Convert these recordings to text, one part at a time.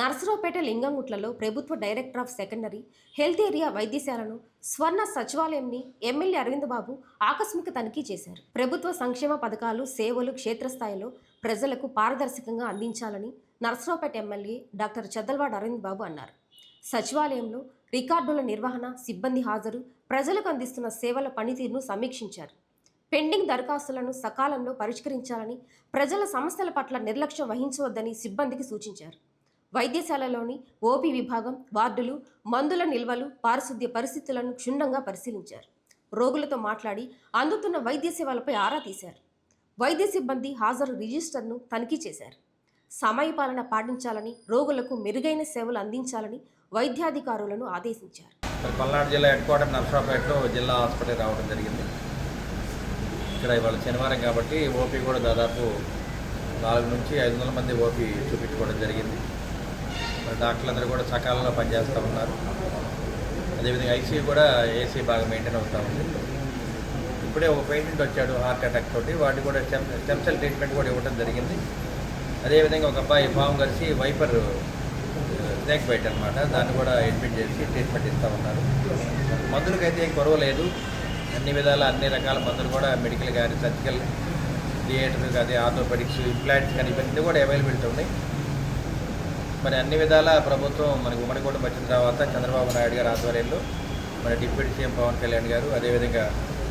నర్సరావుపేట లింగంగుట్లలో ప్రభుత్వ director of secondary health area వైద్యశాలను స్వర్ణ సచివాలయంని ఎమ్మెల్యే అరవింద్ బాబు ఆకస్మిక తనిఖీ చేశారు. ప్రభుత్వ సంక్షేమ పథకాలు సేవలు క్షేత్రస్థాయిలో ప్రజలకు పారదర్శకంగా అందించాలని నర్సరావుపేట ఎమ్మెల్యే డాక్టర్ చదల్వాడ అరవింద్ బాబు అన్నారు. సచివాలయంలో రికార్డుల నిర్వహణ, సిబ్బంది హాజరు, ప్రజలకు అందిస్తున్న సేవల పనితీరును సమీక్షించారు. పెండింగ్ దరఖాస్తులను సకాలంలో పరిష్కరించాలని, ప్రజల సమస్యల పట్ల నిర్లక్ష్యం వహించవద్దని సిబ్బందికి సూచించారు. వైద్యశాలలోని ఓపీ విభాగం, వార్డులు, మందుల నిల్వలు, పారిశుద్ధ్య పరిస్థితులను క్షుణ్ణంగా పరిశీలించారు. రోగులతో మాట్లాడి అందుతున్న వైద్య సేవలపై ఆరా తీశారు. వైద్య సిబ్బంది హాజరు రిజిస్టర్ను తనిఖీ చేశారు. సమయపాలన పాటించాలని, రోగులకు మెరుగైన సేవలు అందించాలని వైద్యాధికారులను ఆదేశించారు. పల్నాడు జిల్లా హెడ్ క్వార్టర్ నర్సరావుపేటలో జిల్లా హాస్పిటల్ రావడం జరిగింది. ఇక్కడ ఇవాళ శనివారం కాబట్టి ఓపీ కూడా దాదాపు 400 నుంచి 500 మంది ఓపీ చూపించుకోవడం జరిగింది. మరి డాక్టర్లందరూ కూడా సకాలంలో పనిచేస్తూ ఉన్నారు. అదేవిధంగా ఐసీయూ కూడా ఏసీ బాగా మెయింటైన్ అవుతూ ఉంది. ఇప్పుడే ఒక పేషెంట్ వచ్చాడు హార్ట్ అటాక్ తోటి, వాటికి కూడా స్టెమ్ సెల్ ట్రీట్మెంట్ కూడా ఇవ్వడం జరిగింది. అదేవిధంగా ఒక అబ్బాయి పాము కలిసి వైపర్ స్నేక్ బైట్ అనమాట, దాన్ని కూడా అడ్మిట్ చేసి ట్రీట్మెంట్ ఇస్తూ ఉన్నారు. మందులకైతే ఏం కొరవ లేదు. అన్ని విధాల అన్ని రకాల మందులు కూడా మెడికల్ కానీ, సర్జికల్, థియేటర్ కానీ, ఆర్థోపెడిక్స్, ఇంప్లాంట్స్ కానీ ఇవన్నీ కూడా అవైలబిలిటీ ఉన్నాయి. మరి అన్ని విధాల ప్రభుత్వం మనకు ఉమ్మడికోటకు వచ్చిన తర్వాత చంద్రబాబు నాయుడు గారు ఆధ్వర్యంలో మన డిప్యూటీ సీఎం పవన్ కళ్యాణ్ గారు, అదేవిధంగా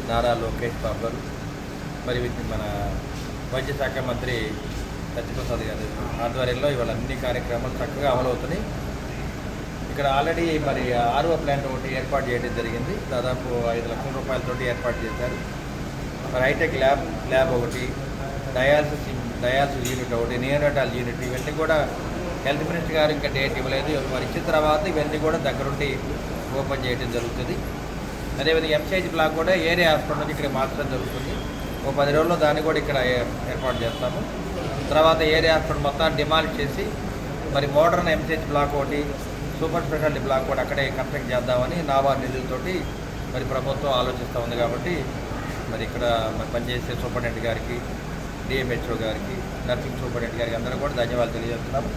నారా లోకేష్ బాబు గారు, మరి మన వైద్య శాఖ మంత్రి సత్యప్రసాద్ గారు ఆధ్వర్యంలో ఇవాళ అన్ని కార్యక్రమాలు చక్కగా అమలవుతున్నాయి. ఇక్కడ ఆల్రెడీ మరి 6వ ప్లాంట్ ఒకటి ఏర్పాటు చేయడం జరిగింది. దాదాపు 5 లక్షల రూపాయలతోటి ఏర్పాటు చేశారు. మరి హైటెక్ ల్యాబ్ ఒకటి, డయాలసిస్ యూనిట్ ఒకటి, నియోనటాల్ యూనిట్, ఇవన్నీ కూడా హెల్త్ మినిస్టర్ గారు ఇంకా డేట్ ఇవ్వలేదు. మరి ఇచ్చిన తర్వాత ఇవన్నీ కూడా దగ్గరుండి ఓపెన్ చేయడం జరుగుతుంది. అదేవిధంగా ఎంసీహెచ్ బ్లాక్ కూడా ఏరియా హాస్పిటల్ నుంచి ఇక్కడ మార్చడం జరుగుతుంది. ఒక 10 రోజుల్లో దాన్ని కూడా ఇక్కడ ఏర్పాటు చేస్తాము. తర్వాత ఏరియా హాస్పిటల్ మొత్తం డిమాలిష్ చేసి మరి మోడర్న్ ఎంసీహెచ్ బ్లాక్ ఒకటి, సూపర్ స్పెషాలిటీ బ్లాక్ కూడా అక్కడే కన్స్ట్రక్ట్ చేద్దామని నాబార్డ్ నిధులతోటి మరి ప్రభుత్వం ఆలోచిస్తూ ఉంది. కాబట్టి మరి ఇక్కడ మరి పనిచేసే సూపరింటెండెంట్ గారికి, డిఎంహెచ్ఓ గారికి, నర్సింగ్ సూపరింటెండెంట్ గారికి అందరూ కూడా ధన్యవాదాలు తెలియజేస్తున్నాము.